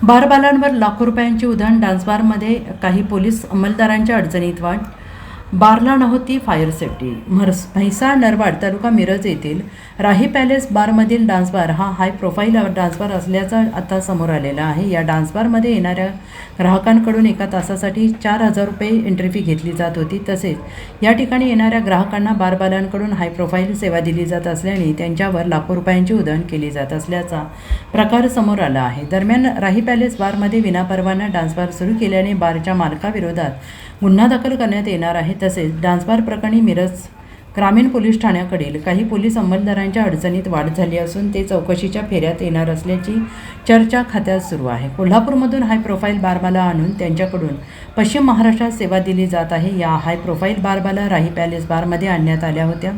बारबालांवर लाखो रुपयांची उधळ, डान्सबारमध्ये काही पोलीस अंमलदारांच्या अडचणीत वाढ. बारला नव्हती फायर सेफ्टी. म्हैसाळ नरवाड तालुका मिरज येथील राही पॅलेस बारमधील डान्सबार हा हाय प्रोफाईल डान्सबार असल्याचं आता समोर आलेलं आहे. या डान्सबारमध्ये येणाऱ्या ग्राहकांकडून एका तासासाठी 4,000 रुपये एंट्री फी घेतली जात होती. तसेच या ठिकाणी येणाऱ्या ग्राहकांना बारबालांकडून हाय प्रोफाईल सेवा दिली जात असल्याने त्यांच्यावर लाखो रुपयांची उधळण केली जात असल्याचा प्रकार समोर आला आहे. दरम्यान राही पॅलेस बारमध्ये विनापरवाना डान्सबार सुरू केल्याने बारच्या मालकाविरोधात गुन्हा दाखल करण्यात येणार आहे. तसेच डान्सबार प्रकरणी मिरज ग्रामीण पोलीस ठाण्याकडील काही पोलीस अंमलदारांच्या अडचणीत वाढ झाली असून ते चौकशीच्या फेऱ्यात येणार असल्याची चर्चा खात्यात सुरू आहे. कोल्हापूरमधून हाय प्रोफाईल बारबाला आणून त्यांच्याकडून पश्चिम महाराष्ट्रात सेवा दिली जात आहे. या हाय प्रोफाईल बारबाला राही पॅलेस बारमध्ये आणण्यात आल्या होत्या.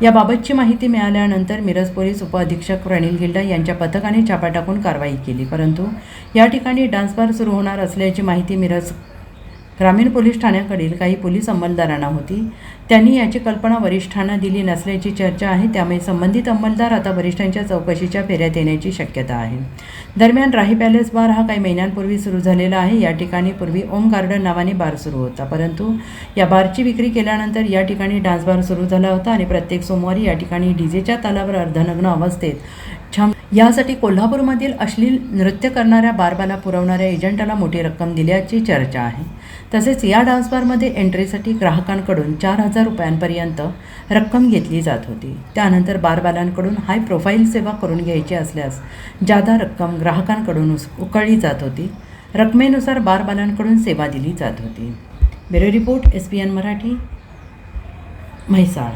याबाबतची माहिती मिळाल्यानंतर मिरज पोलीस उपअधीक्षक प्रणिल गिल्डा यांच्या पथकाने छापा टाकून कारवाई केली. परंतु या ठिकाणी डान्सबार सुरू होणार असल्याची माहिती मिरज ग्रामीण पोलीस ठाण्याकडील काही पोलीस अंमलदारांना होती. त्यांनी याची कल्पना वरिष्ठांना दिली नसल्याची चर्चा आहे. त्यामुळे संबंधित अंमलदार आता वरिष्ठांच्या चौकशीच्या फेऱ्यात येण्याची शक्यता आहे. दरम्यान राही पॅलेस बार हा काही महिन्यांपूर्वी सुरू झालेला आहे. या ठिकाणी पूर्वी ओम गार्डन नावाने बार सुरू होता, परंतु या बारची विक्री केल्यानंतर या ठिकाणी डान्स बार सुरू झाला होता आणि प्रत्येक सोमवारी या ठिकाणी डीजेच्या तालावर अर्धनग्न अवस्थेत यासाठी कोल्हापूरमधील अश्लील नृत्य करणाऱ्या बारबाला पुरवणाऱ्या एजंटाला मोठी रक्कम दिल्याची चर्चा आहे. तसेच या डान्सबारमध्ये एंट्रीसाठी ग्राहकांकडून 4,000 रुपयांपर्यंत रक्कम घेतली जात होती. त्यानंतर बारबालांकडून हाय प्रोफाईल सेवा करून घ्यायची असल्यास जादा रक्कम ग्राहकांकडून उकळली जात होती. रकमेनुसार बारबालांकडून सेवा दिली जात होती. Bureau report SPN Marathi, Mhaisal.